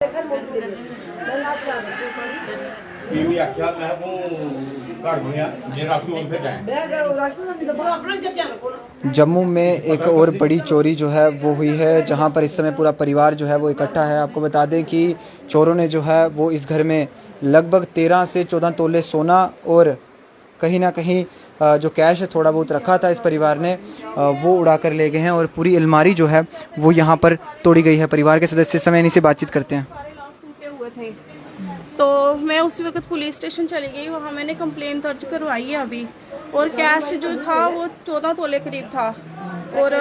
जम्मू में एक और बड़ी चोरी जो है वो हुई है, जहां पर इस समय पूरा परिवार जो है वो इकट्ठा है। आपको बता दें कि चोरों ने जो है वो इस घर में लगभग 13 से 14 तोले सोना और कहीं ना कहीं जो कैश थोड़ा बहुत रखा था इस परिवार ने वो उड़ा कर ले गए हैं और पूरी अलमारी जो है वो यहाँ पर तोड़ी गई है। परिवार के सदस्य इस समय इन्हीं से बातचीत करते हैं। सारे लॉक टूटे हुए थे तो मैं उसी वक्त पुलिस स्टेशन चली गई, वहाँ मैंने कंप्लेंट दर्ज करवाई है अभी। और कैश जो था वो 14 तोले करीब था और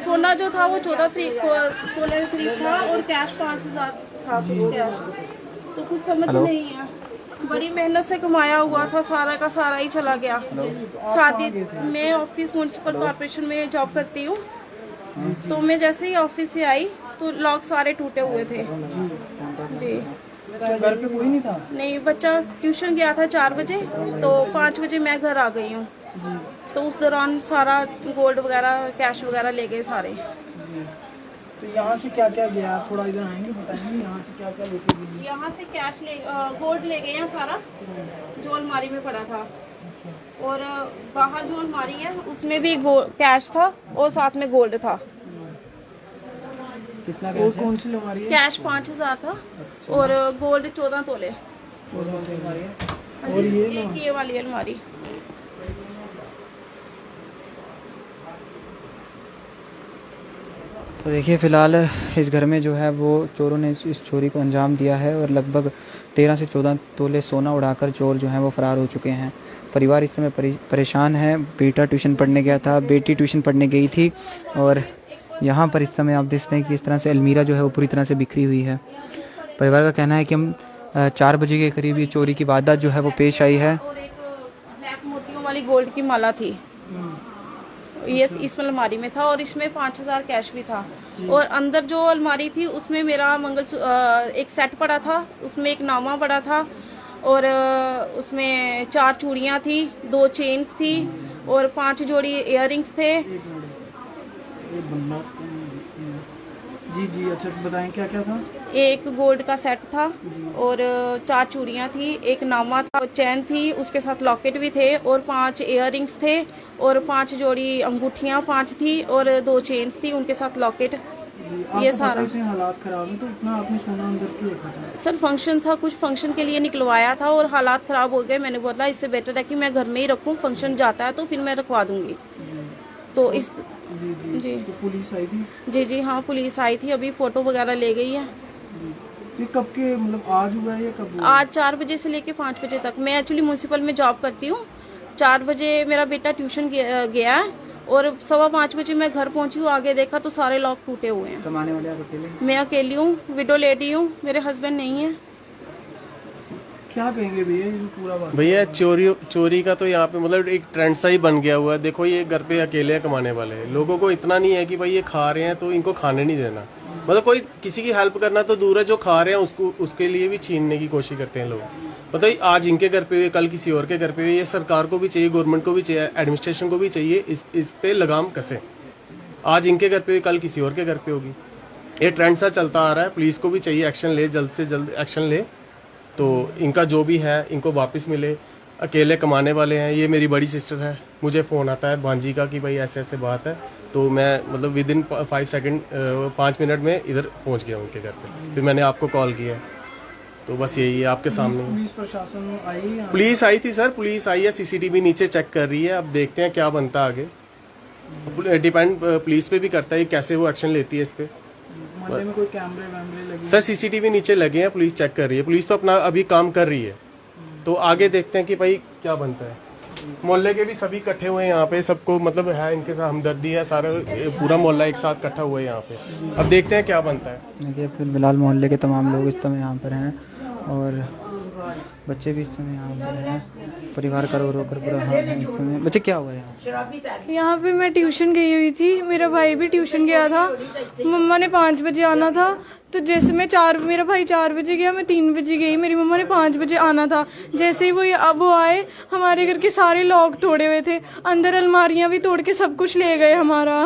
सोना जो था वो 14 तोले करीब था और कैश 5,000 था कुछ कैश। तो कुछ समझ नहीं है, बड़ी मेहनत से कमाया हुआ था, सारा का सारा ही चला गया। शादी मैं ऑफिस म्यूनसिपल कॉर्पोरेशन में जॉब करती हूँ, तो मैं जैसे ही ऑफिस से आई तो लॉक सारे टूटे हुए थे जी। घर पे कोई नहीं था? नहीं, बच्चा ट्यूशन गया था 4 बजे, तो 5 बजे मैं घर आ गई हूँ। तो उस दौरान सारा गोल्ड वगैरह कैश वगैरह ले गए सारे। तो यहाँ से क्या क्या गया, थोड़ा इधर आएंगे बताएंगे यहाँ से क्या क्या लेके गए? यहाँ से कैश गोल्ड ले गए हैं सारा जो अलमारी में पड़ा था, और बाहर जो अलमारी है उसमें भी कैश था और साथ में गोल्ड था। कितना कैश? कौन सी अलमारी है? कैश 5,000 था और गोल्ड 14 तोले। और ये वाली अलमारी। तो देखिए फ़िलहाल इस घर में जो है वो चोरों ने इस चोरी को अंजाम दिया है और लगभग 13 से 14 तोले सोना उड़ाकर चोर जो हैं वो फ़रार हो चुके हैं। परिवार इस समय परेशान है। बेटा ट्यूशन पढ़ने गया था, बेटी ट्यूशन पढ़ने गई थी और यहाँ पर इस समय आप देखते हैं कि इस तरह से अलमीरा जो है वो पूरी तरह से बिखरी हुई है। परिवार का कहना है कि हम 4 बजे के करीब ये चोरी की वारदात जो है वो पेश आई है। और एक ब्लैक मोतियों वाली गोल्ड की माला थी, ये इस अलमारी में था और इसमें 5,000 कैश भी था। और अंदर जो अलमारी थी उसमें मेरा एक सेट पड़ा था, उसमें एक नामा पड़ा था और उसमें 4 चूड़ियाँ थी, 2 चेन्स थी और 5 जोड़ी इयररिंग्स थे। जी अच्छा बताएं क्या क्या था? एक गोल्ड का सेट था और 4 चूड़ियाँ थी, एक नामा था, चैन थी, उसके साथ लॉकेट भी थे और 5 इयररिंग्स थे और 5 जोड़ी अंगूठियाँ 5 थी और 2 चेन्स थी, उनके साथ लॉकेट। ये सारा हालात खराब है, तो इतना आपने सोना अंदर क्यों रखा था? सर फंक्शन था, कुछ फंक्शन के लिए निकलवाया था और हालात खराब हो गए। मैंने बोला इससे बेटर है कि मैं घर में ही रखूँ, फंक्शन जाता है तो फिर मैं रखवा दूंगी। तो इस जी तो पुलिस आई थी? जी हाँ, पुलिस आई थी, अभी फोटो वगैरह ले गई है। ये कब के मतलब आज हुआ है या कब हुआ? आज 4 बजे से लेके 5 बजे तक। मैं एक्चुअली म्यूनसिपल में जॉब करती हूँ। 4 बजे मेरा बेटा ट्यूशन गया है और 4:15 बजे मैं घर पहुंची हूँ। आगे देखा तो सारे लॉक टूटे हुए हैं। कमाने वाले आप अकेले? मैं अकेली हूँ, विडो लेडी हूँ, मेरे हस्बैंड नहीं है। क्या कहेंगे भैया पूरा बात? भैया चोरी का तो यहाँ पे मतलब एक ट्रेंड सा ही बन गया हुआ है। देखो ये घर पे अकेले कमाने वाले लोगों को इतना नहीं है कि भाई ये खा रहे हैं तो इनको खाने नहीं देना। मतलब कोई किसी की हेल्प करना तो दूर है, जो खा रहे हैं उसके लिए भी छीनने की कोशिश करते हैं लोग। मतलब आज इनके घर पे हुए, कल किसी और के घर पे हुए। ये सरकार को भी चाहिए, गवर्नमेंट को भी चाहिए, एडमिनिस्ट्रेशन को भी चाहिए इस पे लगाम कसे। आज इनके घर पे हुई, कल किसी और के घर पे होगी। ये ट्रेंड सा चलता आ रहा है। पुलिस को भी चाहिए एक्शन ले, जल्द से जल्द एक्शन ले, तो इनका जो भी है इनको वापस मिले। अकेले कमाने वाले हैं। ये मेरी बड़ी सिस्टर है, मुझे फ़ोन आता है भांजी का कि भाई ऐसे ऐसे बात है, तो मैं मतलब विदिन 5 मिनट में इधर पहुंच गया उनके घर पे। फिर मैंने आपको कॉल किया, तो बस यही है आपके सामने। पुलिस प्रशासन आई? पुलिस आई थी सर, पुलिस आई है, सीसीटीवी नीचे चेक कर रही है। अब देखते हैं क्या बनता है आगे। डिपेंड पुलिस पे भी करता है कैसे वो एक्शन लेती है इस पे। में कोई कैमरे वैमरे लगे? सर सीसीटीवी नीचे लगे हैं, पुलिस चेक कर रही है। पुलिस तो अपना अभी काम कर रही है, तो आगे देखते हैं कि भाई क्या बनता है। मोहल्ले के भी सभी इकट्ठे हुए हैं यहाँ पे, सबको मतलब है इनके साथ हमदर्दी है, सारा पूरा मोहल्ला एक साथ इकट्ठा हुआ है यहाँ पे। अब देखते हैं क्या बनता है। देखिए फिर फिलहाल मोहल्ले के तमाम लोग इस समय यहाँ पर हैं और बच्चे भी इस समय यहाँ पर हैं। परिवार का रो कर बुरा हाल है इस समय। बच्चे क्या हुआ है यहाँ पे? मैं ट्यूशन गई हुई थी, मेरा भाई भी ट्यूशन गया था। मम्मा ने 5 बजे आना था, तो जैसे मेरा भाई 4 बजे गया, मैं 3 बजे गई। मेरी मम्मा ने 5 बजे आना था। जैसे ही वो आए, हमारे घर के सारे लॉक तोड़े हुए थे, अंदर अलमारियां भी तोड़ के सब कुछ ले गए हमारा।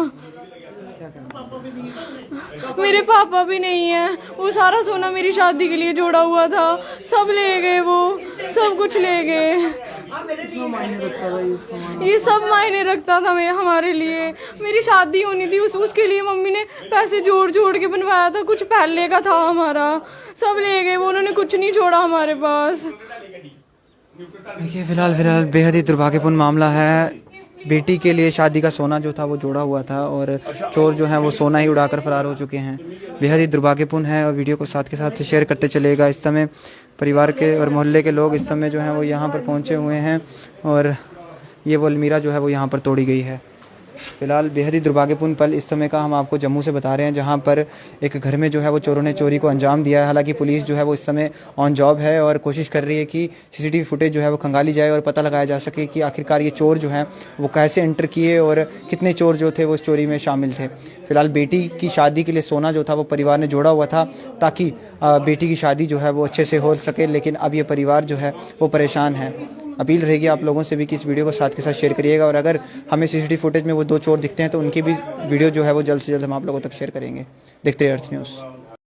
मेरे पापा भी नहीं है, वो सारा सोना मेरी शादी के लिए जोड़ा हुआ था, सब ले गए, वो सब कुछ ले गए। ये सब मायने रखता था मैं हमारे लिए। मेरी शादी होनी थी, उसके लिए मम्मी ने पैसे जोड़ जोड़ के बनवाया था, कुछ पहले का था हमारा, सब ले गए वो, उन्होंने कुछ नहीं छोड़ा हमारे पास। देखिए फिलहाल बेहद ही दुर्भाग्यपूर्ण मामला है। बेटी के लिए शादी का सोना जो था वो जोड़ा हुआ था और चोर जो है वो सोना ही उड़ाकर फरार हो चुके हैं। बेहद ही दुर्भाग्यपूर्ण है और वीडियो को साथ के साथ शेयर करते चलेगा। इस समय परिवार के और मोहल्ले के लोग इस समय जो हैं वो यहाँ पर पहुँचे हुए हैं और ये वो अलमीरा जो है वो यहाँ पर तोड़ी गई है। फिलहाल बेहद ही दुर्भाग्यपूर्ण पल इस समय का हम आपको जम्मू से बता रहे हैं, जहां पर एक घर में जो है वो चोरों ने चोरी को अंजाम दिया है। हालांकि पुलिस जो है वो इस समय ऑन जॉब है और कोशिश कर रही है कि सीसीटीवी फुटेज जो है वो खंगाली जाए और पता लगाया जा सके कि आखिरकार ये चोर जो हैं वो कैसे एंटर किए और कितने चोर जो थे वो इस चोरी में शामिल थे। फिलहाल बेटी की शादी के लिए सोना जो था वो परिवार ने जोड़ा हुआ था ताकि बेटी की शादी जो है वो अच्छे से हो सके, लेकिन अब ये परिवार जो है वो परेशान है। अपील रहेगी आप लोगों से भी कि इस वीडियो को साथ के साथ शेयर करिएगा और अगर हमें सीसीटीवी फुटेज में वो 2 चोर दिखते हैं तो उनकी भी वीडियो जो है वो जल्द से जल्द हम आप लोगों तक शेयर करेंगे। देखते रहिए अर्थ न्यूज़।